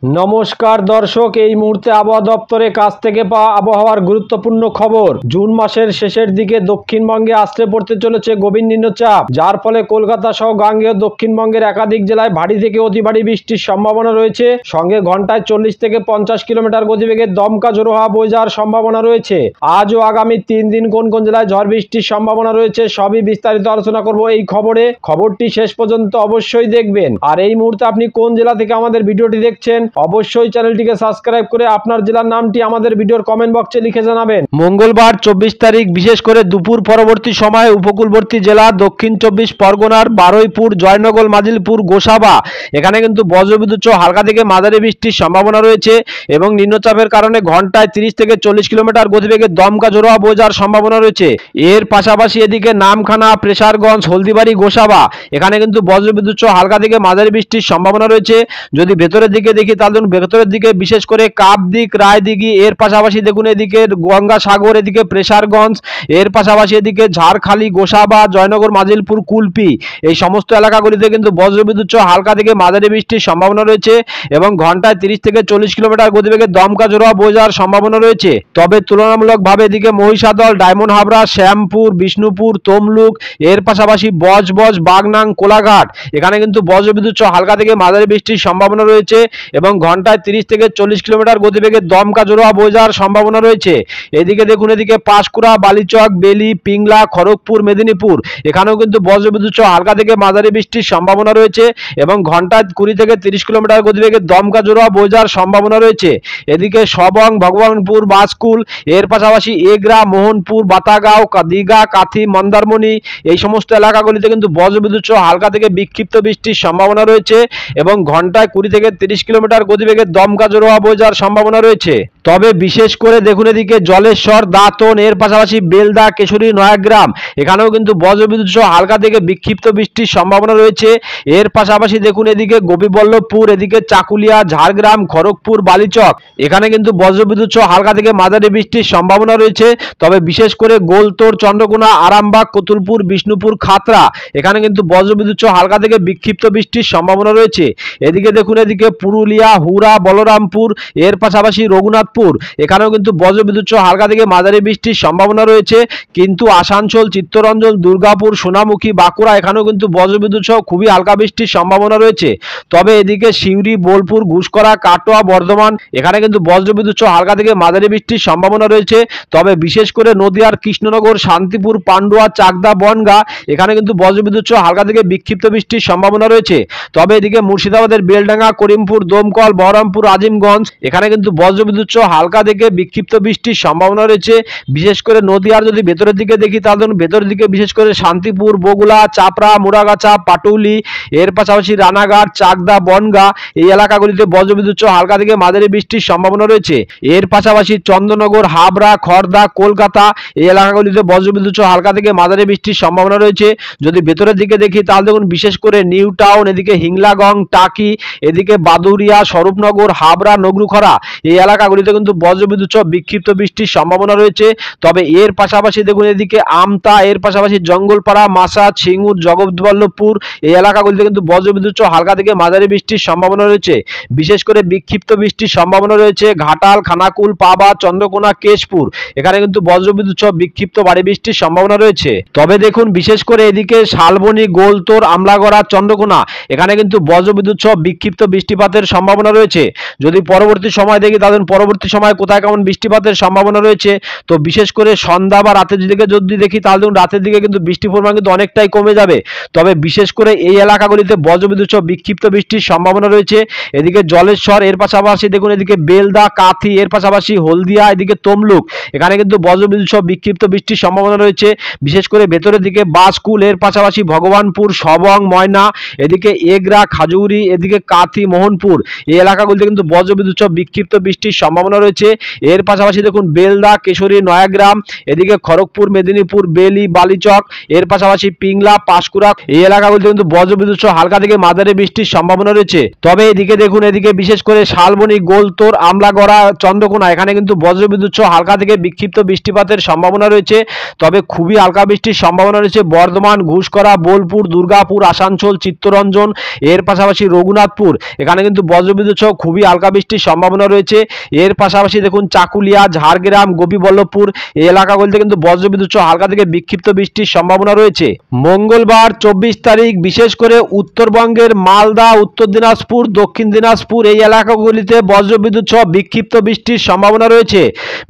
নমস্কার দর্শক, এই মুহূর্তে আবহাওয়া দপ্তরের কাছ থেকে পাওয়া আবহাওয়ার গুরুত্বপূর্ণ খবর। জুন মাসের শেষের দিকে দক্ষিণবঙ্গে আসতে পড়তে চলেছে গভীর নিম্নচাপ, যার ফলে কলকাতা সহ গাঙ্গেয় দক্ষিণবঙ্গের একাধিক জেলায় ভারী থেকে অতি ভারী বৃষ্টির সম্ভাবনা রয়েছে। সঙ্গে ঘন্টায় 40 থেকে 50 কিলোমিটার গতিবেগে দমকা ঝোড়ো হাওয়া বয়ে যাওয়ার সম্ভাবনা রয়েছে। আজ ও আগামী 3 দিন কোন কোন জেলায় ঝড় বৃষ্টির সম্ভাবনা রয়েছে সবই বিস্তারিত আলোচনা করব এই খবরে। খবরটি শেষ পর্যন্ত অবশ্যই দেখবেন। আর এই মুহূর্তে আপনি কোন জেলা থেকে আমাদের ভিডিওটি দেখছেন অবশ্যই চ্যানেলটিকে সাবস্ক্রাইব করে আপনার জেলার নামটি আমাদের ভিডিওর কমেন্ট বক্সে লিখে জানাবেন। মঙ্গলবার 24 তারিখ বিশেষ করে দুপুর পরবর্তী সময়ে উপকূলবর্তী জেলা দক্ষিণ 24 পরগনার বারুইপুর, জয়নগর, মাজিলপুর, গোসাবা এখানে কিন্তু বজ্রবিদ্যুৎ সহ হালকা থেকে মাঝারি বৃষ্টির সম্ভাবনা রয়েছে এবং নিম্নচাপের কারণে ঘন্টায় 30 থেকে 40 কিলোমিটার গতিবেগে দমকা ঝোড়ো হাওয়া বয়ে যাওয়ার সম্ভাবনা রয়েছে। এর পাশাপাশি এদিকে নামখানা, প্রেসারগঞ্জ, হলদিবাড়ি, গোসাবা এখানে কিন্তু বজ্রবিদ্যুৎ সহ হালকা থেকে মাঝারি বৃষ্টির সম্ভাবনা রয়েছে। যদি ভেতরের দিকে দেখি তাহলে ভেতরের দিকে বিশেষ করে কাপদিক, রায়দিঘি, এর পাশাপাশি দেখুন এদিকে গঙ্গাসাগর, এদিকে প্রেসারগঞ্জ, এর পাশাপাশি এদিকে ঝাড়খালি, গোসাবা, জয়নগর, মাজিলপুর, কুলপি এই সমস্ত এলাকাগুলিতে কিন্তু বজ্রবিদ্যুৎ সহ হালকা থেকে মাঝারি বৃষ্টির সম্ভাবনা রয়েছে এবং ঘন্টায় 30 থেকে 40 কিলোমিটার গতিবেগে দমকা ঝোড়ো হাওয়া বয়ে যাওয়ার সম্ভাবনা রয়েছে। তবে তুলনামূলকভাবে এদিকে মহিষাদল, ডায়মন্ড হাবড়া, শ্যামপুর, বিষ্ণুপুর, তমলুক, এর পাশাপাশি বজবজ, বাগনান, কোলাঘাট এখানে কিন্তু বজ্রবিদ্যুৎ সহ হালকা থেকে মাঝারি বৃষ্টির সম্ভাবনা রয়েছে এবং ঘন্টায় 30 থেকে 40 কিলোমিটার গতিবেগে দমকা ঝোড়ো হাওয়া বয়ে যাওয়ার সম্ভাবনা রয়েছে। এদিকে দেখুন এদিকে পাঁশকুড়া, বালিচক, বেলি, পিংলা, খড়গপুর, মেদিনীপুর এখানেও কিন্তু বজ্রবিদ্যুৎ সহ হালকা থেকে মাঝারি বৃষ্টির সম্ভাবনা রয়েছে এবং ঘন্টায় 20 থেকে 30 কিলোমিটার গতিবেগে দমকা ঝোড়ো হাওয়া বয়ে যাওয়ার সম্ভাবনা রয়েছে। এদিকে সবং, ভগবানপুর, বাসকুল, এর পাশাপাশি এগরা, মোহনপুর, বাতাগাঁও, দীঘা, কাথি, মন্দারমণি এই সমস্ত এলাকাগুলিতে কিন্তু বজ্রবিদ্যুৎ সহ হালকা থেকে বিক্ষিপ্ত বৃষ্টির সম্ভাবনা রয়েছে এবং ঘন্টায় 20 থেকে 30 কিলোমিটার গতিবেগে দমকা ঝোড়ো হাওয়া বয়ে যাওয়ার সম্ভাবনা রয়েছে। তবে বিশেষ করে দেখুন এদিকে জলেশ্বর, দাঁতন, এর পাশাপাশি বেলদা, কেশরী, নয়াগ্রাম এখানেও কিন্তু বজ্রবিদ্যুৎ সহ হালকা থেকে বিক্ষিপ্ত বৃষ্টির সম্ভাবনা রয়েছে। এর পাশাপাশি দেখুন এদিকে গোপীবল্লভপুর, এদিকে চাকুলিয়া, ঝাড়গ্রাম, খড়গপুর, বালিচক এখানে কিন্তু বজ্রবিদ্যুৎ সহ হালকা থেকে মাঝারি বৃষ্টির সম্ভাবনা রয়েছে। তবে বিশেষ করে গোলতোড়, চন্দ্রকোনা, আরামবাগ, কতুলপুর, বিষ্ণুপুর, খাতড়া এখানে কিন্তু বজ্রবিদ্যুৎ সহ হালকা থেকে বিক্ষিপ্ত বৃষ্টির সম্ভাবনা রয়েছে। এদিকে দেখুন এদিকে পুরুলিয়া, হুরা, বলরামপুর, এর পাশাপাশি রঘুনাথপুর এখানেও কিন্তু বজ্রবিদ্যুৎ সহ হালকা থেকে মাঝারি বৃষ্টির সম্ভাবনা রয়েছে। কিন্তু আসানসোল, চিত্তরঞ্জন, দুর্গাপুর, সোনামুখী, বাঁকুড়া এখানেও কিন্তু বজ্রবিদ্যুৎ সহ খুবই হালকা বৃষ্টির সম্ভাবনা রয়েছে। তবে এদিকে সিউড়ি, বোলপুর, ঘুষকরা, কাটোয়া, বর্ধমান এখানে কিন্তু বজ্রবিদ্যুৎ সহ হালকা থেকে মাঝারি বৃষ্টির সম্ভাবনা রয়েছে। তবে বিশেষ করে নদিয়ার কৃষ্ণনগর, শান্তিপুর, পান্ডুয়া, চাকদা, বনগা এখানে কিন্তু বজ্রবিদ্যুৎ সহ হালকা থেকে বিক্ষিপ্ত বৃষ্টির সম্ভাবনা রয়েছে। তবে এদিকে মুর্শিদাবাদের বেলডাঙ্গা, করিমপুর, দমকল, বহরমপুর, আজিমগঞ্জ এখানে কিন্তু বজ্রবিদ্যুৎ সহ হালকা থেকে বিক্ষিপ্ত বৃষ্টির সম্ভাবনা রয়েছে। বিশেষ করে নদিয়ার যদি ভেতরের দিকে দেখি তাহলে ভেতরের দিকে বিশেষ করে শান্তিপুর, বগুলা, চাপড়া, মুরাগাছা, পাটুলি, এর পাশাপাশি রানাঘাট, চাকদা, বনগা এই এলাকাগুলিতে বজ্রবিদ্যুৎ সহ হালকা থেকে মাঝারি বৃষ্টির সম্ভাবনা রয়েছে। এর পাশাপাশি চন্দননগর, হাবড়া, খড়দা, কলকাতা এই এলাকাগুলিতে বজ্রবিদ্যুৎ সহ হালকা থেকে মাঝারি বৃষ্টির সম্ভাবনা রয়েছে। যদি ভেতরের দিকে দেখি তাহলে দেখুন বিশেষ করে নিউ টাউন, এদিকে হিংলাগং, টাকি, এদিকে বাদুরিয়া, স্বরূপনগর, হাবড়া, নগরুখরা এই এলাকাগুলিতে কিন্তু বজ্রবিদ্যুৎ সহ বিক্ষিপ্ত বৃষ্টির সম্ভাবনা রয়েছে। তবে এর পাশাপাশি দেখুন এদিকে আমতা, এর পাশাপাশি জঙ্গলপাড়া, মাসা, ছিঙ্গুর, জগৎবল্লভপুর এই এলাকাগুলিতে কিন্তু বজ্রবিদ্যুৎ সহ হালকা থেকে মাঝারি বৃষ্টির সম্ভাবনা রয়েছে। বিশেষ করে বিক্ষিপ্ত বৃষ্টির সম্ভাবনা রয়েছে ঘাটাল, খানাকুল, পাবা, চন্দ্রকোনা, কেশপুর এখানে কিন্তু বজ্রবিদ্যুৎ সহ বিক্ষিপ্ত ভারী বৃষ্টির সম্ভাবনা রয়েছে। তবে দেখুন বিশেষ করে এদিকে শালবনী, গোলতোড়, আমলাগড়া, চন্দ্রকোনা এখানে কিন্তু বজ্রবিদ্যুৎ সহ বিক্ষিপ্ত বৃষ্টিপাতের সম্ভাবনা রয়েছে। যদি পরবর্তী সময় দেখি তাহলে পরবর্তী সময় কোথায় কেমন বৃষ্টিপাতের সম্ভাবনা রয়েছে, তো বিশেষ করে সন্ধ্যা বা রাতের দিকে যদি দেখি তাহলে রাতের দিকে কিন্তু বৃষ্টির পরিমাণ কিন্তু অনেকটাই কমে যাবে। তবে বিশেষ করে এই এলাকাগুলিতে বজ্রবিদ্যুৎ সহ বিক্ষিপ্ত বৃষ্টির সম্ভাবনা রয়েছে। এদিকে জলেশ্বর, এর পাশাপাশি দেখুন এদিকে বেলদা, কাথি, এর পাশাপাশি হলদিয়া, এদিকে তমলুক এখানে কিন্তু বজ্রবিদ্যুৎ সহ বিক্ষিপ্ত বৃষ্টির সম্ভাবনা রয়েছে। বিশেষ করে ভেতরের দিকে বাসকুল, এর পাশাপাশি ভগবানপুর, সবং, ময়না, এদিকে এগরা, খাজুরি, এদিকে কাথি, মোহনপুর এই এলাকাগুলিতে কিন্তু বজ্রবিদ্যুৎ সহ বিক্ষিপ্ত বৃষ্টির সম্ভাবনা রয়েছে। এর পাশাপাশি দেখুন বেলদা, কেশরী, নয়াগ্রাম, এদিকে খড়গপুর, মেদিনীপুর, বেলি, বালিচক, এর পাশাপাশি পিংলা, পাঁশকুড়া এই এলাকাগুলিতে কিন্তু বজ্রবিদ্যুৎ সহ হালকা থেকে মাঝারি বৃষ্টির সম্ভাবনা রয়েছে। তবে এদিকে দেখুন এদিকে বিশেষ করে শালবনী, গোলতোড়, আমলাগড়া, চন্দ্রকোনা এখানে কিন্তু বজ্রবিদ্যুৎ সহ হালকা থেকে বিক্ষিপ্ত বৃষ্টিপাতের সম্ভাবনা রয়েছে। তবে খুবই হালকা বৃষ্টির সম্ভাবনা রয়েছে বর্ধমান, ঘুষকরা, বোলপুর, দুর্গাপুর, আসানসোল, চিত্তরঞ্জন, এর পাশাপাশি রঘুনাথপুর এখানে কিন্তু বজ্র বজ্রবিদ্যুৎ সহ খুবই হালকা বৃষ্টির সম্ভাবনা রয়েছে। এর পাশাপাশি দেখুন চাকুলিয়া, ঝাড়গ্রাম, গোপীবল্লভপুর এই এলাকাগুলিতে কিন্তু বজ্রবিদ্যুৎ সহ হালকা থেকে বিক্ষিপ্ত বৃষ্টির সম্ভাবনা রয়েছে। মঙ্গলবার 24 তারিখ বিশেষ করে উত্তরবঙ্গের মালদা, উত্তর দিনাজপুর, দক্ষিণ দিনাজপুর এই এলাকাগুলিতে বজ্রবিদ্যুৎ সহ বিক্ষিপ্ত বৃষ্টির সম্ভাবনা রয়েছে।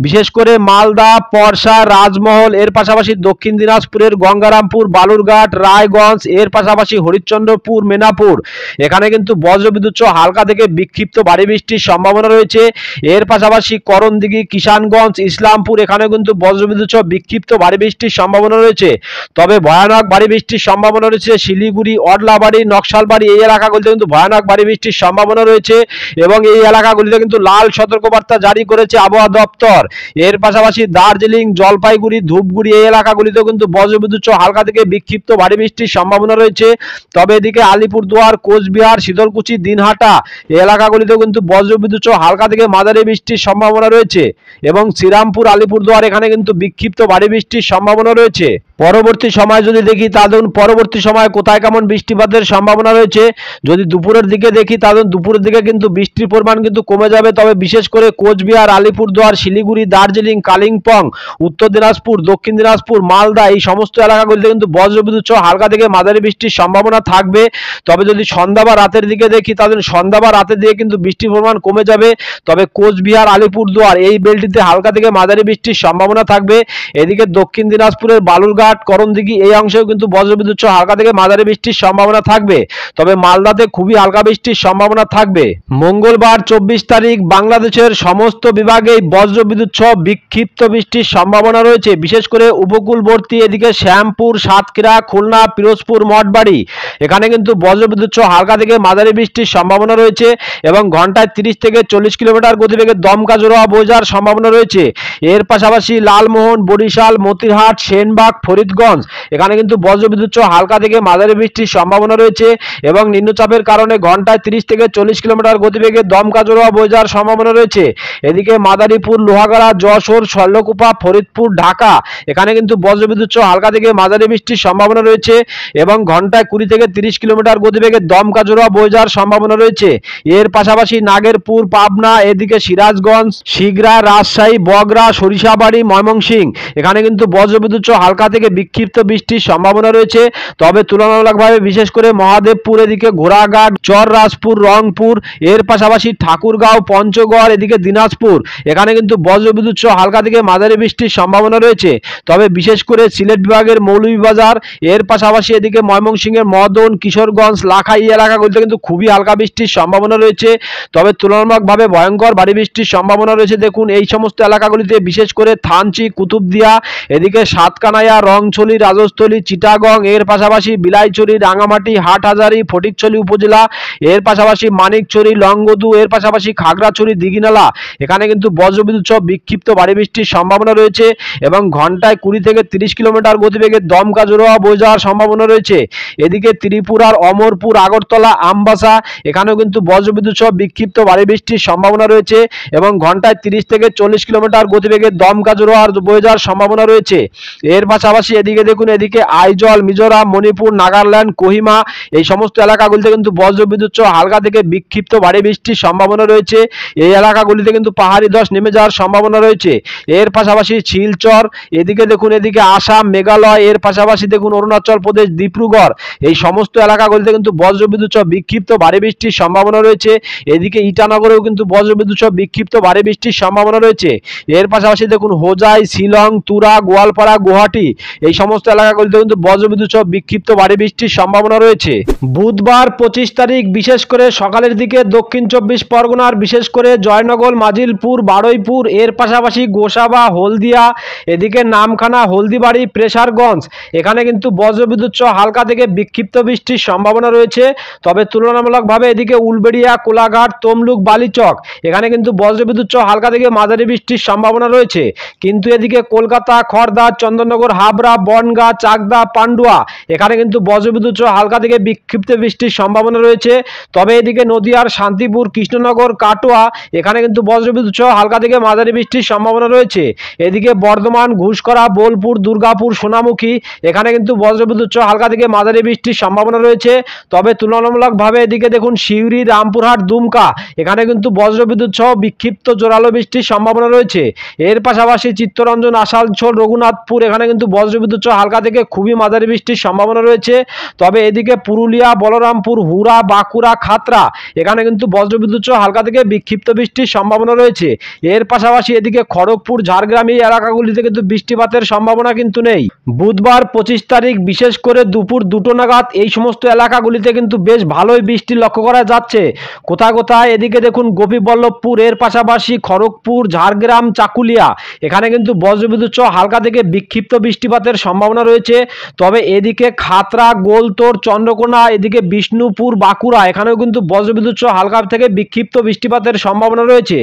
বিশেষ করে মালদা, পরশা, রাজমহল এর পাশাপাশি দক্ষিণ দিনাজপুরের গঙ্গারামপুর, বালুরঘাট, রায়গঞ্জ এর পাশাপাশি হরিশ্চন্দ্রপুর, মেনাপুর এখানে কিন্তু বজ্রবিদ্যুৎ সহ হালকা থেকে বিক্ষিপ্ত ভারী বৃষ্টির সম্ভাবনা রয়েছে। এর পাশাপাশি করণদিঘি, কিষানগঞ্জ, ইসলামপুর এখানে কিন্তু বজ্রবিদ্যুৎ সহ বিক্ষিপ্ত ভারী বৃষ্টির সম্ভাবনা রয়েছে। তবে ভয়ানক ভারী বৃষ্টির সম্ভাবনা রয়েছে শিলিগুড়ি, অডলাবাড়ি, নকশালবাড়ি এই এলাকাগুলিতে কিন্তু ভয়ানক ভারী বৃষ্টির সম্ভাবনা রয়েছে এবং এই এলাকাগুলিতে কিন্তু লাল সতর্কবার্তা জারি করেছে আবহাওয়া দপ্তর। এর পাশাপাশি দার্জিলিং, জলপাইগুড়ি, ধূপগুড়ি এই এলাকাগুলিতেও কিন্তু বজ্রবিদ্যুৎ সহ হালকা থেকে বিক্ষিপ্ত ভারী বৃষ্টির সম্ভাবনা রয়েছে। তবে এদিকে আলিপুরদুয়ার, কোচবিহার, শীতলকুচি, দিনহাটা এই এলাকাগুলিতেও কিন্তু বজ্রবিদ্যুৎ সহ হালকা থেকে মাঝারি বৃষ্টির সম্ভাবনা রয়েছে এবং শ্রীরামপুর, আলিপুরদুয়ার এখানে কিন্তু বিক্ষিপ্ত ভারী বৃষ্টির সম্ভাবনা রয়েছে। পরবর্তী সময় যদি দেখি তাহলে পরবর্তী সময় কোথায় কেমন বৃষ্টিপাতের সম্ভাবনা রয়েছে, যদি দুপুরের দিকে দেখি তাহলে দুপুরের দিকে কিন্তু বৃষ্টির পরিমাণ কিন্তু কমে যাবে। তবে বিশেষ করে কোচবিহার, আলিপুরদুয়ার, শিলিগুড়ি, দার্জিলিং, কালিম্পং, উত্তর দিনাজপুর, দক্ষিণ দিনাজপুর, মালদা এই সমস্ত এলাকাগুলিতে কিন্তু বজ্রবিদ্যুৎ সহ হালকা থেকে মাঝারি বৃষ্টির সম্ভাবনা থাকবে। তবে যদি সন্ধ্যা বা রাতের দিকে দেখি তাহলে সন্ধ্যা বা রাতের দিকে কিন্তু বৃষ্টির পরিমাণ কমে যাবে। তবে কোচবিহার, আলিপুরদুয়ার এই বেল্টটিতে হালকা থেকে মাঝারি বৃষ্টির সম্ভাবনা থাকবে। এদিকে দক্ষিণ দিনাজপুরের বালুরঘাট, করণদিঘি এই অংশেও কিন্তু বজ্রবিদ্যুৎ সহ হালকা থেকে মাঝারি বৃষ্টির সম্ভাবনা থাকবে। তবে মালদাতে খুবই হালকা বৃষ্টির সম্ভাবনা থাকবে। মঙ্গলবার 24 তারিখ বাংলাদেশের সমস্ত বিভাগেই বজ্রবিদ্যুৎ সহ বিক্ষিপ্ত বৃষ্টির সম্ভাবনা রয়েছে। বিশেষ করে উপকূলবর্তী এদিকে শ্যামপুর, সাতক্ষীরা, খুলনা, পিরোজপুর, মঠবাড়ি এখানে কিন্তু বজ্রবিদ্যুৎ সহ হালকা থেকে মাঝারি বৃষ্টির সম্ভাবনা রয়েছে এবং ঘন্টায় 30 থেকে 40 কিলোমিটার গতিবেগে দমকা জোড়া বয়ে যাওয়ার সম্ভাবনা রয়েছে। এর পাশাপাশি লালমোহন, বরিশাল, মতিরহাট, সেনবাগ, ফরিদগঞ্জ এখানে কিন্তু বজ্রবিদ্যুৎ সহ হালকা থেকে মাঝারি বৃষ্টির সম্ভাবনা রয়েছে এবং নিম্নচাপের কারণে ঘন্টায় 30 থেকে 40 কিলোমিটার গতিবেগে দমকা জোড়া বয়ে যাওয়ার সম্ভাবনা রয়েছে। এদিকে মাদারীপুর, লোহাগাড়া, যশোর, শৈলকুপা, ফরিদপুর, ঢাকা এখানে কিন্তু বজ্রবিদ্যুৎ সহ হালকা থেকে মাঝারি বৃষ্টির সম্ভাবনা রয়েছে এবং ঘন্টায় 20 থেকে 30 কিলোমিটার গতিবেগে দমকা জোড়া বয়ে যাওয়ার সম্ভাবনা রয়েছে। এর পাশাপাশি নাগেরপুর, পাবনা, এদিকে সিরাজগঞ্জ, শিগরা, রাজশাহী, বগুড়া, সরিষাবাড়ি, ময়মনসিংহ এখানে কিন্তু বজ্রবিদ্যুৎ সহ হালকা থেকে বিক্ষিপ্ত বৃষ্টির সম্ভাবনা রয়েছে। তবে তুলনামূলকভাবে বিশেষ করে মহাদেবপুর, এদিকে ঘোড়াঘাট, চররাজপুর, রংপুর এর পাশাপাশি ঠাকুরগাঁও, পঞ্চগড়, এদিকে দিনাজপুর এখানে কিন্তু বজ্রবিদ্যুৎ সহ হালকা থেকে মাঝারি বৃষ্টির সম্ভাবনা রয়েছে। তবে বিশেষ করে সিলেট বিভাগের মৌলভীবাজার এর পাশাপাশি এদিকে ময়মনসিংহের মদন, কিশোরগঞ্জ, লাখাই এলাকাগুলিতে কিন্তু খুবই হালকা বৃষ্টির সম্ভাবনা রয়েছে। তবে তুলনামূলকভাবে ভয়ঙ্কর ভারী বৃষ্টির সম্ভাবনা রয়েছে। দেখুন এই সমস্ত এলাকাগুলিতে বিশেষ করে থানচি, কুতুবদিয়া, এদিকে সাতকানাইয়া, রংছলি, রাজস্থলী, চিটাগং এর পাশাপাশি বিলাইছড়ি, রাঙামাটি, হাটহাজারী, ফটিকছড়ি উপজেলা এর পাশাপাশি মানিকছড়ি, লংগদু এর পাশাপাশি খাগড়াছড়ি, দিঘিনালা এখানে কিন্তু বজ্রবিদ্যুৎ সহ বিক্ষিপ্ত ভারী বৃষ্টির সম্ভাবনা রয়েছে এবং ঘন্টায় 20 থেকে 30 কিলোমিটার গতিবেগে দমকা জোড়া বয়ে যাওয়ার সম্ভাবনা রয়েছে। এদিকে ত্রিপুরার অমরপুর, আগরতলা, আমবাসা এখানেও কিন্তু বজ্রবিদ্যুৎ সহ বিক্ষিপ্ত ভারী বৃষ্টির সম্ভাবনা রয়েছে এবং ঘন্টায় 30 থেকে 40 কিলোমিটার গতিবেগে দমকা জোড়া বয়ে যাওয়ার সম্ভাবনা রয়েছে। এর পাশাপাশি এদিকে দেখুন এদিকে আইজল, মিজোরাম, মণিপুর, নাগাল্যান্ড, কোহিমা এই সমস্ত এলাকাগুলিতে কিন্তু বজ্রবিদ্যুৎ সহ হালকা থেকে বিক্ষিপ্ত ভারী বৃষ্টির সম্ভাবনা রয়েছে। এই এলাকাগুলিতে কিন্তু পাহাড়ি ধস নেমে যাওয়ার সম্ভাবনা রয়েছে। এর পাশাপাশি শিলচর, এদিকে দেখুন এদিকে আসাম, মেঘালয় এর পাশাপাশি দেখুন অরুণাচল প্রদেশ, ডিব্রুগড় এই সমস্ত এলাকাগুলিতে কিন্তু বজ্রবিদ্যুৎ সহ বিক্ষিপ্ত ভারী বৃষ্টির সম্ভাবনা রয়েছে। এদিকে ইটানগরেও কিন্তু বজ্রবিদ্যুৎ সহ বিক্ষিপ্ত ভারী বৃষ্টির সম্ভাবনা রয়েছে। এর পাশাপাশি দেখুন হোজাই, শিলং, তুরা, গোয়ালপাড়া, গুয়াহাটি এই সমস্ত এলাকাগুলিতে কিন্তু বজ্রবিদ্যুৎ সহ বিক্ষিপ্ত ভারী বৃষ্টির সম্ভাবনা রয়েছে। বুধবার 25 তারিখ বিশেষ করে সকালের দিকে দক্ষিণ 24 পরগনার বিশেষ করে জয়নগর, মাজিলপুর, বারুইপুর এর পাশাপাশি গোসাবা, হলদিয়া, এদিকে নামখানা, হলদিবাড়ি, প্রেসারগঞ্জ এখানে কিন্তু বজ্রবিদ্যুৎ সহ হালকা থেকে বিক্ষিপ্ত বৃষ্টির সম্ভাবনা রয়েছে। তবে তুলনামূলকভাবে এদিকে উলবেড়িয়া, কোলাঘাট, তমলুক, বালিচক এখানে কিন্তু বজ্রবিদ্যুৎ সহ হালকা থেকে মাঝারি বৃষ্টির সম্ভাবনা রয়েছে। কিন্তু এদিকে কলকাতা, খড়দা, চন্দননগর, হাবড়া হাবড়া, বনগাঁ, চাকদা, পান্ডুয়া এখানে কিন্তু বজ্রবিদ্যুৎ সহ হালকা থেকে বিক্ষিপ্ত বৃষ্টির সম্ভাবনা রয়েছে। তবে এদিকে নদিয়ার শান্তিপুর, কৃষ্ণনগর, কাটোয়া এখানে কিন্তু বজ্রবিদ্যুৎ সহ হালকা থেকে মাঝারি বৃষ্টির সম্ভাবনা রয়েছে। এদিকে বর্ধমান, ঘুষকরা, বোলপুর, দুর্গাপুর, সোনামুখী এখানে কিন্তু বজ্রবিদ্যুৎ সহ হালকা থেকে মাঝারি বৃষ্টির সম্ভাবনা রয়েছে। তবে তুলনামূলকভাবে এদিকে দেখুন সিউড়ি, রামপুরহাট, দুমকা এখানে কিন্তু বজ্রবিদ্যুৎ সহ বিক্ষিপ্ত জোরালো বৃষ্টির সম্ভাবনা রয়েছে। এর পাশাপাশি চিত্তরঞ্জন, আসানসোল, রঘুনাথপুর এখানে কিন্তু বজ্রবিদ্যুৎ সহ হালকা থেকে খুবই মাঝারি বৃষ্টির সম্ভাবনা রয়েছে। তবে এদিকে পুরুলিয়া, বলরামপুর, হুড়া, বাঁকুড়া, খাতড়া এখানে কিন্তু বজ্রবিদ্যুৎ সহ হালকা থেকে বিক্ষিপ্ত বৃষ্টির সম্ভাবনা রয়েছে। এর পাশাপাশি এদিকে খড়গপুর, ঝাড়গ্রাম এই এলাকাগুলিতে কিন্তু বৃষ্টিপাতের সম্ভাবনা কিন্তু নেই। বুধবার 25 তারিখ বিশেষ করে দুপুর 2টো নাগাদ এই সমস্ত এলাকাগুলিতে কিন্তু বেশ ভালোই বৃষ্টি লক্ষ্য করা যাচ্ছে। কোথায় কোথায় এদিকে দেখুন গোপীবল্লভপুর, এর পাশাপাশি খড়গপুর, ঝাড়গ্রাম, চাকুলিয়া এখানে কিন্তু বজ্রবিদ্যুৎ সহ হালকা থেকে বিক্ষিপ্ত বৃষ্টিপাতের সম্ভাবনা রয়েছে। তবে এদিকে খাতড়া, গোলতোড়, চন্দ্রকোনা, এদিকে বিষ্ণুপুর, বাঁকুড়া এখানেও কিন্তু বজ্রবিদ্যুৎ সহ হালকা থেকে বিক্ষিপ্ত বৃষ্টিপাতের সম্ভাবনা রয়েছে।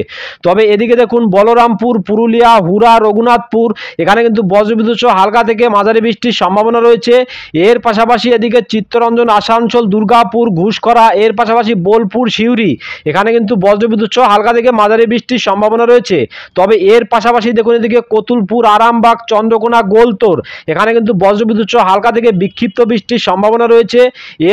তবে এদিকে দেখুন বলরামপুর, পুরুলিয়া, হুড়া, রঘুনাথপুর এখানে কিন্তু বজ্রবিদ্যুৎ সহ হালকা থেকে মাঝারি বৃষ্টির সম্ভাবনা রয়েছে। এর পাশাপাশি এদিকে চিত্তরঞ্জন, আসানসোল, দুর্গাপুর, ঘুষকরা এর পাশাপাশি বোলপুর, সিউড়ি এখানে কিন্তু বজ্রবিদ্যুৎ সহ হালকা থেকে মাঝারি বৃষ্টির সম্ভাবনা রয়েছে। তবে এর পাশাপাশি দেখুন এদিকে কতুলপুর, আরামবাগ, চন্দ্রকোনা, গোলতোড় এখানে কিন্তু বজ্রবিদ্যুৎ সহ হালকা থেকে বিক্ষিপ্ত বৃষ্টির সম্ভাবনা রয়েছে।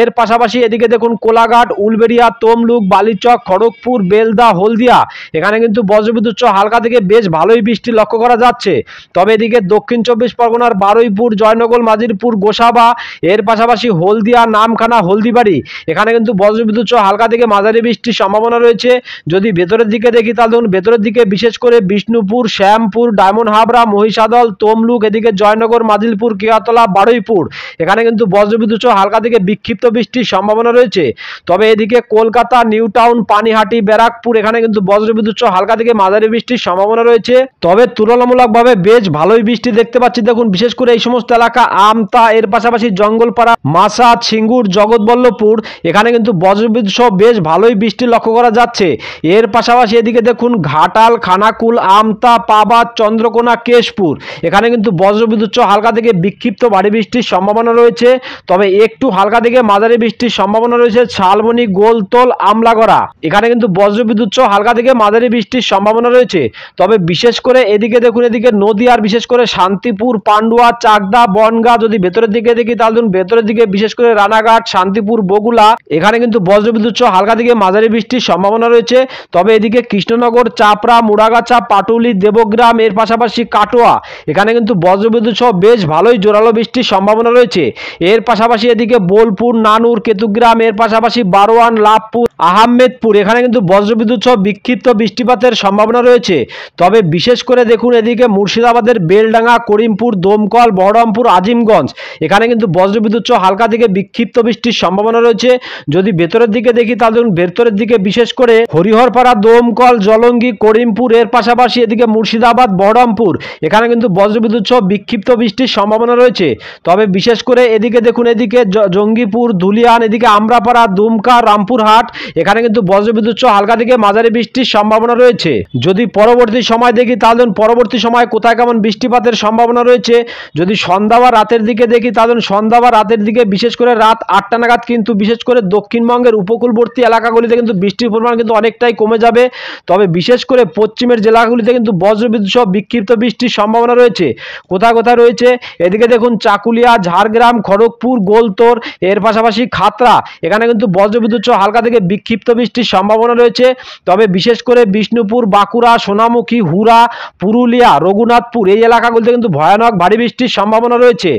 এর পাশাপাশি এদিকে দেখুন কোলাঘাট, উলবেড়িয়া, তমলুক, বালিচক, খড়গপুর, বেলদা, হলদিয়া এখানে কিন্তু বজ্রবিদ্যুৎ সহ হালকা থেকে বেশ ভালোই বৃষ্টি লক্ষ্য করা যাচ্ছে। তবে এদিকে দক্ষিণ 24 পরগনার বারুইপুর, জয়নগর, মাজিরপুর, গোসাবা এর পাশাপাশি হলদিয়া, নামখানা, হলদিবাড়ি এখানে কিন্তু বজ্রবিদ্যুৎ সহ হালকা থেকে মাঝারি বৃষ্টির সম্ভাবনা রয়েছে। যদি ভেতরের দিকে দেখি তাহলে দেখুন ভেতরের দিকে বিশেষ করে বিষ্ণুপুর, শ্যামপুর, ডায়মন্ড হাবড়া, মহিষাদল, তমলুক এদিকে জয়নগর, মাজিলপুর, কিয়াতলা, বারুইপুর এখানে কিন্তু বজ্রবিদ্যুৎ সহ হালকা থেকে বিক্ষিপ্ত বৃষ্টির সম্ভাবনা রয়েছে। তবে এদিকে কলকাতা, নিউ টাউন, পানিহাটি, ব্যারাকপুর এখানে কিন্তু বজ্রবিদ্যুৎ সহ হালকা থেকে মাঝারি বৃষ্টির সম্ভাবনা রয়েছে। তবে তুলনামূলকভাবে বেশ ভালোই বৃষ্টি দেখতে পাচ্ছি। দেখুন বিশেষ করে এই সমস্ত এলাকা আমতা, এর পাশাপাশি জঙ্গলপাড়া, মাসাদ, সিঙ্গুর, জগৎবল্লভপুর এখানে কিন্তু বজ্রবিদ্যুৎ সহ বেশ ভালোই বৃষ্টি লক্ষ্য করা যাচ্ছে। এর পাশাপাশি এদিকে দেখুন ঘাটাল, খানাকুল, আমতা, পাবাদ, চন্দ্রকোনা, কেশপুর এখানে কিন্তু বজ্রবিদ্যুৎ সহ হালকা থেকে বিক্ষিপ্ত ভারী বৃষ্টির সম্ভাবনা রয়েছে। তবে একটু হালকা থেকে মাঝারি বৃষ্টির সম্ভাবনা রয়েছে শালবনী, গোলতোল, আমলাগড়া এখানে কিন্তু বজ্রবিদ্যুৎ সহ হালকা থেকে মাঝারি বৃষ্টির সম্ভাবনা রয়েছে। তবে বিশেষ করে এদিকে দেখুন এদিকে নদিয়ার বিশেষ করে শান্তিপুর, পান্ডুয়া, চাকদা, বনগাঁ যদি ভেতরের দিকে দেখি তাহলে ভেতরের দিকে বিশেষ করে রানাঘাট, শান্তিপুর, বগুলা এখানে কিন্তু বজ্রবিদ্যুৎ সহ হালকা থেকে মাঝারি বৃষ্টির সম্ভাবনা রয়েছে। তবে এদিকে কৃষ্ণনগর, চাপড়া, মুড়াগাছা, পাটুলি, দেবগ্রাম এর পাশাপাশি কাটোয়া এখানে কিন্তু বজ্রবিদ্যুৎ সহ বেশ ভালোই জোরালো বৃষ্টির সম্ভাবনা রয়েছে। এর পাশাপাশি এদিকে বোলপুর, নানুর, কেতুগ্রাম এর পাশাপাশি বারোয়ান, লাভপুর, আহমেদপুর এখানে কিন্তু বজ্রবিদ্যুৎ সহ বিক্ষিপ্ত বৃষ্টিপাতের সম্ভাবনা রয়েছে। তবে বিশেষ করে দেখুন এদিকে মুর্শিদাবাদের বেলডাঙ্গা, করিমপুর, দমকল, বহরমপুর, আজিমগঞ্জ এখানে কিন্তু বজ্রবিদ্যুৎ সহ হালকা থেকে বিক্ষিপ্ত বৃষ্টির সম্ভাবনা রয়েছে। যদি ভেতরের দিকে দেখি তাহলে ভেতরের দিকে বিশেষ করে হরিহরপাড়া, দমকল, জলঙ্গি, করিমপুর এর পাশাপাশি এদিকে মুর্শিদাবাদ, বহরমপুর এখানে কিন্তু বজ্রবিদ্যুৎ সহ বিক্ষিপ্ত বৃষ্টির সম্ভাবনা রয়েছে। তবে বিশেষ করে এদিকে দেখুন এদিকে জঙ্গিপুর, ধুলিয়ান এদিকে আমরাপাড়া, দুমকা, রামপুরহাট এখানে কিন্তু বজ্রবিদ্যুৎ সহ হালকা থেকে মাঝারি বৃষ্টির সম্ভাবনা রয়েছে। যদি পরবর্তী সময় দেখি তাহলে পরবর্তী সময় কোথায় কেমন বৃষ্টিপাতের সম্ভাবনা রয়েছে। যদি সন্ধ্যা বা রাতের দিকে দেখি তাহলে সন্ধ্যা বা রাতের দিকে বিশেষ করে রাত 8টা নাগাদ কিন্তু বিশেষ করে দক্ষিণবঙ্গের উপকূলবর্তী এলাকাগুলিতে কিন্তু বৃষ্টির পরিমাণ কিন্তু অনেকটাই কমে যাবে। তবে বিশেষ করে পশ্চিমের জেলাগুলিতে কিন্তু বজ্রবিদ্যুৎ সহ বিক্ষিপ্ত বৃষ্টির সম্ভাবনা রয়েছে। কোথায় কোথায় রয়েছে এদিকে দেখুন চাকুলিয়া, ঝাড়গ্রাম, খড়গপুর, গোলতোড় এর পাশাপাশি খাতড়া এখানে কিন্তু বজ্রবিদ্যুৎ সহ হালকা থেকে বিক্ষিপ্ত বৃষ্টির সম্ভাবনা রয়েছে। তবে বিশেষ করে বিষ্ণুপুর, বাঁকুড়া, সোনামুখী, হুড়া, পুরুলিয়া, রঘুনাথপুর এই এলাকাগুলিতে কিন্তু ভয়ানক ভারী বৃষ্টির সম্ভাবনা রয়েছে।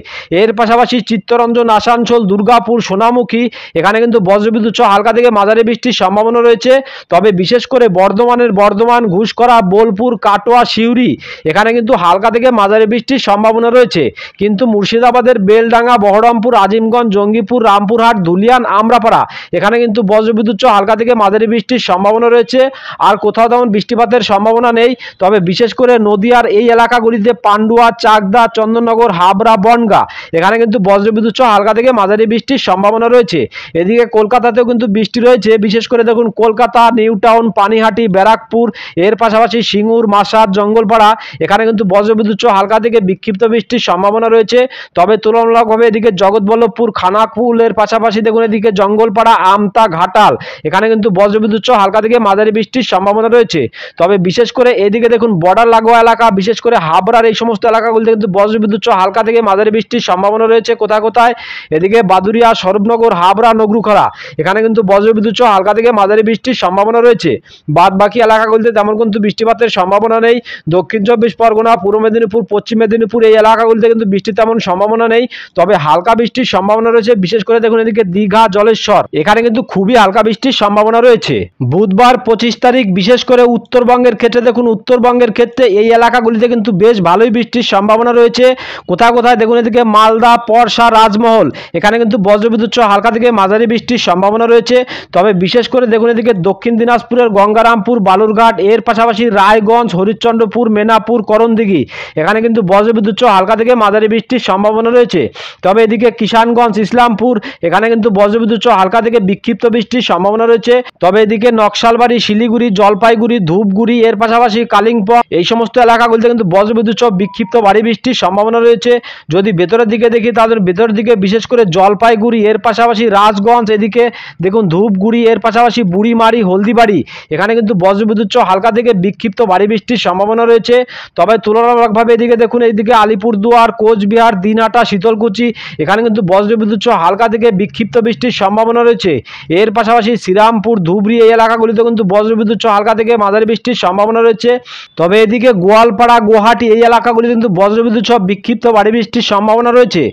এর পাশাপাশি চিত্তরঞ্জন, আসানসোল, দুর্গাপুর, সোনামুখী এখানে কিন্তু বজ্রবিদ্যুৎ সহ হালকা থেকে মাঝারি বৃষ্টির সম্ভাবনা রয়েছে। তবে বিশেষ করে বর্ধমান, ঘুষকরা, বোলপুর, কাটোয়া, সিউড়ি এখানে কিন্তু হালকা থেকে মাঝারি বৃষ্টির সম্ভাবনা রয়েছে। কিন্তু মুর্শিদাবাদের বেলডাঙ্গা, বহরমপুর, আজিমগঞ্জ, জঙ্গিপুর, রামপুরহাট, ধুলিয়ান, আমরাপাড়া এখানে কিন্তু বজ্রবিদ্যুৎ সহ হালকা থেকে মাঝারি বৃষ্টির সম্ভাবনা রয়েছে। আর কোথাও তেমন বৃষ্টিপাতের সম্ভাবনা নেই। তবে বিশেষ করে নদিয়ার এই এলাকাগুলিতে পান্ডুয়া, চাকদা, চন্দননগর, হাবড়া, বনগাঁ এখানে কিন্তু বজ্রবিদ্যুৎ সহ হালকা থেকে মাঝারি বৃষ্টির সম্ভাবনা রয়েছে। এদিকে কলকাতাতেও কিন্তু বৃষ্টি রয়েছে। বিশেষ করে দেখুন কলকাতা, নিউ টাউন, পানিহাটি, ব্যারাকপুর এর পাশাপাশি সিঙ্গুর, মাসাদ, জঙ্গলপাড়া এখানে কিন্তু বজ্রবিদ্যুৎ সহ হালকা থেকে বিক্ষিপ্ত বৃষ্টির বৃষ্টির সম্ভাবনা রয়েছে। তবে তুলনামূলকভাবে এদিকে জগৎবল্লভপুর, খানাকুলের পাশাপাশি দেখুন এদিকে জঙ্গলপাড়া, আমতা, ঘাটাল এখানে কিন্তু বজ্রবিদ্যুৎ সহ হালকা থেকে মাঝারি বৃষ্টির সম্ভাবনা রয়েছে। তবে বিশেষ করে এদিকে দেখুন বর্ডার লাগোয়া এলাকা, বিশেষ করে হাবড়ার এই সমস্ত এলাকাগুলিতে কিন্তু বজ্রবিদ্যুৎ সহ হালকা থেকে মাঝারি বৃষ্টির সম্ভাবনা রয়েছে। কোথায় কোথায়? এদিকে বাদুরিয়া, সরবনগর, হাবড়া, নগরুখরা এখানে কিন্তু বজ্রবিদ্যুৎ সহ হালকা থেকে মাঝারি বৃষ্টির সম্ভাবনা রয়েছে। বাদ বাকি এলাকাগুলিতে তেমন কিন্তু বৃষ্টিপাতের সম্ভাবনা নেই। দক্ষিণ চব্বিশ পরগনা, পূর্ব মেদিনীপুর, পশ্চিম মেদিনীপুর এই এলাকাগুলিতে কিন্তু বৃষ্টির তেমন সম্ভাবনা নেই। তবে হালকা বৃষ্টির সম্ভাবনা রয়েছে। বিশেষ করে দেখুন এদিকে দীঘা, জলেশ্বর এখানে কিন্তু খুবই হালকা বৃষ্টির সম্ভাবনা রয়েছে। বুধবার 25 তারিখ বিশেষ করে উত্তরবঙ্গের ক্ষেত্রে দেখুন, উত্তরবঙ্গের ক্ষেত্রে এই এলাকাগুলিতে কিন্তু বেশ ভালোই বৃষ্টির সম্ভাবনা রয়েছে। কোথায় কোথায় দেখুন এদিকে মালদা, পরশা, রাজমহল এখানে কিন্তু বজ্রবিদ্যুৎ সহ হালকা থেকে মাঝারি বৃষ্টির সম্ভাবনা রয়েছে। তবে বিশেষ করে দেখুন এদিকে দক্ষিণ দিনাজপুরের গঙ্গারামপুর, বালুরঘাট এর পাশাপাশি রায়গঞ্জ, হরিশ্চন্দ্রপুর, মেনাপুর, করণদিঘি এখানে কিন্তু বজ্রবিদ্যুৎ সহ হালকা থেকে মাঝারি বৃষ্টির সম্ভাবনা রয়েছে। তবে এদিকে কিষানগঞ্জ, ইসলামপুর এখানে কিন্তু বজ্রবিদ্যুৎ সহ হালকা থেকে বিক্ষিপ্ত বৃষ্টির সম্ভাবনা রয়েছে। তবে এদিকে নকশালবাড়ি, শিলিগুড়ি, জলপাইগুড়ি, ধূপগুড়ি এর পাশাপাশি কালিম্পং এই সমস্ত এলাকাগুলিতে কিন্তু বজ্রবিদ্যুৎ সহ বিক্ষিপ্ত ভারী বৃষ্টির সম্ভাবনা রয়েছে। যদি ভেতরের দিকে দেখি তাদের ভেতরের দিকে বিশেষ করে জলপাইগুড়ি এর পাশাপাশি রাজগঞ্জ, এদিকে দেখুন ধূপগুড়ি এর পাশাপাশি বুড়িমারি, হলদিবাড়ি এখানে কিন্তু বজ্রবিদ্যুৎ সহ হালকা থেকে বিক্ষিপ্ত ভারী বৃষ্টির সম্ভাবনা রয়েছে। তবে তুলনামূলকভাবে এদিকে দেখুন এইদিকে আলিপুরদুয়ার, কোচবিহার, দিনহাটা, শীতলকুচি এখানে কিন্তু বজ্রবিদ্যুৎ সহ হালকা থেকে বিক্ষিপ্ত বৃষ্টির সম্ভাবনা রয়েছে। এর পাশাপাশি শ্রীরামপুর, ধুবড়ি এই এলাকাগুলিতে কিন্তু বজ্রবিদ্যুৎ সহ হালকা থেকে মাঝারি বৃষ্টির সম্ভাবনা রয়েছে। তবে এদিকে গোয়ালপাড়া, গুয়াহাটি এই এলাকাগুলি কিন্তু বজ্রবিদ্যুৎ সহ বিক্ষিপ্ত ভারী বৃষ্টির সম্ভাবনা রয়েছে।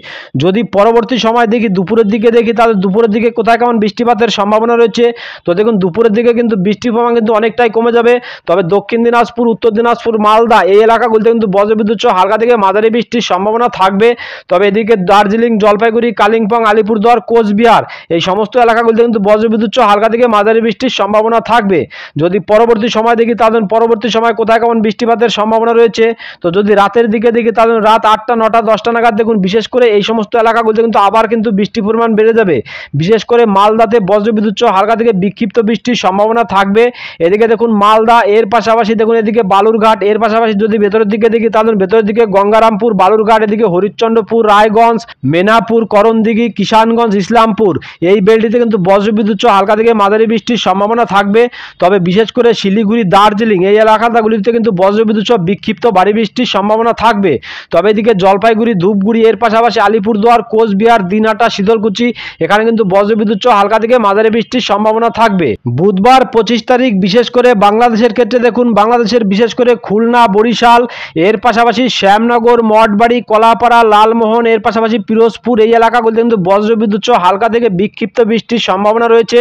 যদি পরবর্তী সময় দেখি, দুপুরের দিকে দেখি, তাহলে দুপুরের দিকে কোথায় কেমন বৃষ্টিপাতের সম্ভাবনা রয়েছে। তো দেখুন দুপুরের দিকে কিন্তু বৃষ্টির পরিমাণ কিন্তু অনেকটাই কমে যাবে। তবে দক্ষিণ দিনাজপুর, উত্তর দিনাজপুর, মালদা এই এলাকাগুলিতে কিন্তু বজ্রবিদ্যুৎ সহ হালকা থেকে মাঝারি বৃষ্টির সম্ভাবনা থাকবে। তবে এদিকে দার্জিলিং, জলপাইগুড়ি, কালিম্পং, আলিপুরদুয়ার, কোচবিহার এই সমস্ত এলাকাগুলিতে কিন্তু বজ্রবিদ্যুৎ সহ হালকা থেকে মাঝারি বৃষ্টির সম্ভাবনা থাকবে। যদি পরবর্তী সময় দেখি তাহলে পরবর্তী সময় কোথায় কেমন বৃষ্টিপাতের সম্ভাবনা রয়েছে। তো যদি রাতের দিকে দেখি তাহলে রাত 8টা, 9টা, 10টা নাগাদ দেখুন বিশেষ করে এই সমস্ত এলাকাগুলিতে কিন্তু আবার কিন্তু বৃষ্টির পরিমাণ বেড়ে যাবে। বিশেষ করে মালদাতে বজ্রবিদ্যুৎ সহ হালকা থেকে বিক্ষিপ্ত বৃষ্টির সম্ভাবনা থাকবে। এদিকে দেখুন মালদা এর পাশাপাশি দেখুন এদিকে বালুরঘাট এর পাশাপাশি যদি ভেতরের দিকে দেখি তাহলে ভেতরের দিকে গঙ্গারামপুর, বালুরঘাট এদিকে হরিশ্চন্দ্রপুর, রায়গঞ্জ, মেনাপুর, করণদিঘি, কিষানগঞ্জ, ইসলামপুর এই বেলটিতে কিন্তু বজ্রবিদ্যুৎ সহ হালকা থেকে মাঝারি বৃষ্টির সম্ভাবনা থাকবে। তবে বিশেষ করে শিলিগুড়ি, দার্জিলিং এই এলাকাগুলিতে কিন্তু বজ্রবিদ্যুৎ সহ বিক্ষিপ্ত ভারী বৃষ্টির সম্ভাবনা থাকবে। তবে এদিকে জলপাইগুড়ি, ধূপগুড়ি এর পাশাপাশি আলিপুরদুয়ার, কোচবিহার, দিনহাটা, শীতলকুচি এখানে কিন্তু বজ্রবিদ্যুৎ সহ হালকা থেকে মাঝারি বৃষ্টির সম্ভাবনা থাকবে। বুধবার 25 তারিখ বিশেষ করে বাংলাদেশের ক্ষেত্রে দেখুন, বাংলাদেশের বিশেষ করে খুলনা, বরিশাল এর পাশাপাশি শ্যামনগর, মঠবাড়ি, কলাপাড়া, লালমোহন এর পাশাপাশি পিরোজপুর এই এলাকাগুলিতে কিন্তু বজ্রবিদ্যুৎ সহ হালকা থেকে বিক্ষিপ্ত বৃষ্টির সম্ভাবনা রয়েছে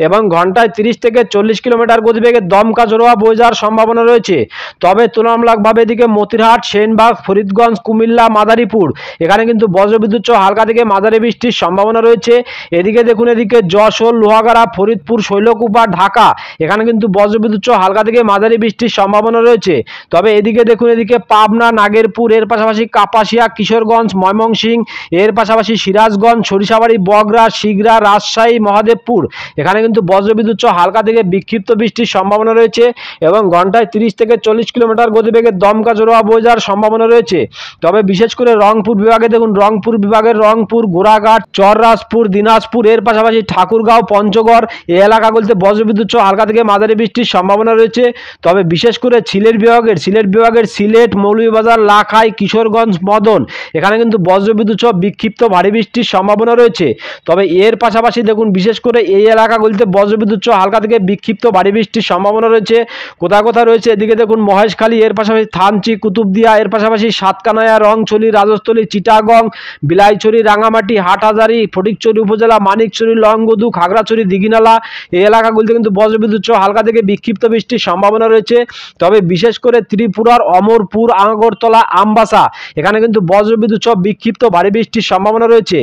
এবং ঘন্টায় 30 থেকে 40 কিলোমিটার গতিবেগে দমকা জোড়া বয়ে যাওয়ার সম্ভাবনা রয়েছে। তবে তুলনামূলকভাবে এদিকে মতিরহাট, সেনবাগ, ফরিদগঞ্জ, কুমিল্লা, মাদারীপুর এখানে কিন্তু বজ্রবিদ্যুৎ সহ হালকা থেকে মাঝারি বৃষ্টির সম্ভাবনা রয়েছে। এদিকে দেখুন এদিকে যশোর, লোহাগাড়া, ফরিদপুর, শৈলকুপা, ঢাকা এখানে কিন্তু বজ্রবিদ্যুৎ সহ হালকা থেকে মাঝারি বৃষ্টির সম্ভাবনা রয়েছে। তবে এদিকে দেখুন এদিকে পাবনা, নাগেরপুর এর পাশাপাশি কাপাসিয়া, কিশোরগঞ্জ, ময়মনসিংহ এর পাশাপাশি সিরাজগঞ্জ, সরিষাবাড়ি, বগুড়া, শিগরা, রাজশাহী, মহাদেবপুর এখানে কিন্তু বজ্রবিদ্যুৎ সহ হালকা থেকে বিক্ষিপ্ত বৃষ্টির সম্ভাবনা রয়েছে এবং ঘন্টায় 30 থেকে 40 কিলোমিটার গতিবেগে দমকা জোড়া বয়ে যাওয়ার সম্ভাবনা রয়েছে। তবে বিশেষ করে রংপুর বিভাগে দেখুন, রংপুর বিভাগের রংপুর, গোড়াঘাট, চররাজপুর, দিনাজপুর এর পাশাপাশি ঠাকুরগাঁও, পঞ্চগড় এই এলাকাগুলিতে বজ্রবিদ্যুৎ সহ হালকা থেকে মাঝারি বৃষ্টির সম্ভাবনা রয়েছে। তবে বিশেষ করে সিলেট বিভাগের সিলেট, মৌলভীবাজার, লাখাই, কিশোরগঞ্জ, মদন এখানে কিন্তু বজ্রবিদ্যুৎ সহ বিক্ষিপ্ত ভারী বৃষ্টির সম্ভাবনা রয়েছে। তবে এর পাশাপাশি দেখুন বিশেষ করে এই এলাকাগুলিতে বজ্রবিদ্যুৎ সহ হালকা থেকে বিক্ষিপ্ত ভারী বৃষ্টির সম্ভাবনা রয়েছে। কোথায় কোথায় রয়েছে এদিকে দেখুন মহেশখালী এর পাশাপাশি থানচি, কুতুবদিয়া এর পাশাপাশি সাতকানায়া, রংছড়ি, রাজস্থলী, চিটাগং, বিলাইছড়ি, রাঙামাটি, হাটহাজারী, ফটিকছড়ি উপজেলা, মানিকছড়ি, লংগদু, খাগড়াছড়ি, দিঘিনালা এই এলাকাগুলিতে কিন্তু বজ্রবিদ্যুৎ সহ হালকা থেকে বিক্ষিপ্ত বৃষ্টির সম্ভাবনা রয়েছে। তবে বিশেষ করে ত্রিপুরার অমরপুর, আগরতলা, আমবাসা এখানে কিন্তু বজ্রবিদ্যুৎ সহ বিক্ষিপ্ত ভারী বৃষ্টির সম্ভাবনা রয়েছে।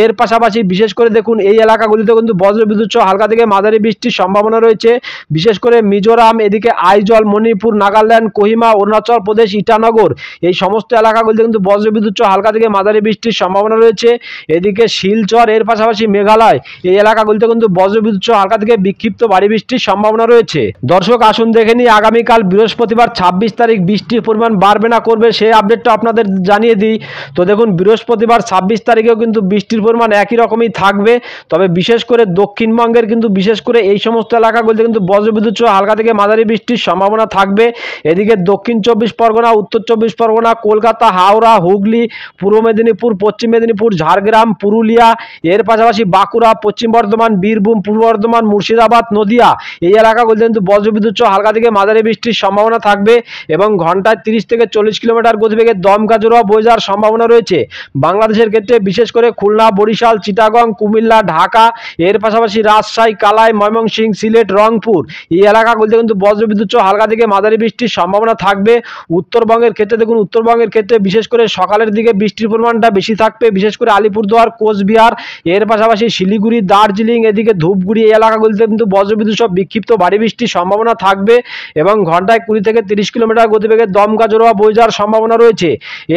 এর পাশাপাশি বিশেষ করে দেখুন এই এলাকাগুলিতে কিন্তু বজ্রবিদ্যুৎ সহ হালকা থেকে মাঝারি বৃষ্টির সম্ভাবনা রয়েছে। বিশেষ করে মিজোরাম, এদিকে আইজল, মণিপুর, নাগাল্যান্ড, কোহিমা, অরুণাচল প্রদেশ, ইটানগর এই সমস্ত এলাকাগুলিতে কিন্তু বজ্রবিদ্যুৎ সহ হালকা থেকে মাঝারি বৃষ্টির সম্ভাবনা রয়েছে। এদিকে শিলচর এর পাশাপাশি মেঘালয় এই এলাকাগুলিতে কিন্তু বজ্রবিদ্যুৎ সহ হালকা থেকে বিক্ষিপ্ত ভারী বৃষ্টির সম্ভাবনা রয়েছে। দর্শক আসুন দেখে নিই আগামীকাল বৃহস্পতিবার 26 তারিখ বৃষ্টির পরিমাণ বাড়বে না কমবে সেই আপডেটটা আপনাদের জানিয়ে দিই। তো দেখুন, বৃহস্পতিবার 26 তারিখেও কিন্তু বৃষ্টির পরিমাণ একই রকমই থাকবে। তবে বিশেষ করে দক্ষিণবঙ্গের কিন্তু বিশেষ করে এই সমস্ত এলাকাগুলিতে কিন্তু বজ্রবিদ্যুৎ সহ হালকা থেকে মাঝারি বৃষ্টির সম্ভাবনা থাকবে। এদিকে দক্ষিণ 24 পরগনা, উত্তর 24 পরগনা, কলকাতা, হাওড়া, হুগলি, পূর্ব মেদিনীপুর, পশ্চিম মেদিনীপুর, ঝাড়গ্রাম, পুরুলিয়া, এর পাশাপাশি বাঁকুড়া, পশ্চিম বর্ধমান, বীরভূম, পূর্ব বর্ধমান, মুর্শিদাবাদ, নদিয়া, এই এলাকাগুলিতে কিন্তু বজ্রবিদ্যুৎ সহ হালকা থেকে মাঝারি বৃষ্টির সম্ভাবনা থাকবে এবং ঘন্টায় 30 থেকে 40 কিলোমিটার গতিবেগে দমকা জোড়া বয়ে যাওয়ার সম্ভাবনা রয়েছে। বাংলাদেশের ক্ষেত্রে বিশেষ করে খুলনা, বরিশাল, চিটাগং, কুমিল্লা, ঢাকা, এর পাশাপাশি রাজশাহী, কালাই, ময়মনসিংহ, সিলেট, রংপুর, এই এলাকাগুলিতে কিন্তু বজ্রবিদ্যুৎ সহ হালকা থেকে মাঝারি বৃষ্টির সম্ভাবনা থাকবে। উত্তরবঙ্গের ক্ষেত্রে দেখুন, উত্তরবঙ্গের ক্ষেত্রে বিশেষ করে সকালের দিকে বৃষ্টির পরিমাণটা বেশি থাকবে, বিশেষ করে আলিপুরদুয়ার, কোচবিহার, এর পাশাপাশি শিলিগুড়ি, দার্জিলিং, এদিকে ধূপগুড়ি, এই এলাকাগুলিতে কিন্তু বজ্রবিদ্যুৎ সহ বিক্ষিপ্ত ভারী বৃষ্টির সম্ভাবনা থাকবে এবং ঘন্টায় 20 থেকে 30 কিলোমিটার গতিবেগে দমকা জোড়া বয়ে যাওয়ার সম্ভাবনা রয়েছে।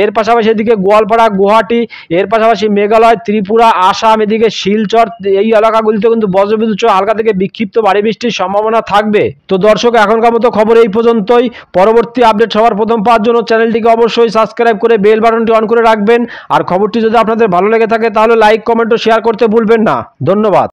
এর পাশাপাশি এদিকে গোয়ালপাড়া, গুয়াহাটি, এর পাশাপাশি মেঘালয়, ত্রিপুরা, আসাম, এদিকে শিলচর, এই এলাকাগুলিতে কিন্তু বজ্রবিদ্যুৎ সহ হালকা থেকে বিক্ষিপ্ত ভারী বৃষ্টির সম্ভাবনা থাকবে। তো দর্শক, এখনকার মতো খবর এই পর্যন্তই। পরবর্তী আপডেট সবার প্রথম পাওয়ার জন্য চ্যানেলটিকে অবশ্যই সাবস্ক্রাইব করে বেল বাটনটি অন করে রাখবেন। আর খবরটি যদি আপনাদের ভালো লেগে থাকে তাহলে লাইক, কমেন্ট ও শেয়ার করতে ভুলবেন না। ধন্যবাদ।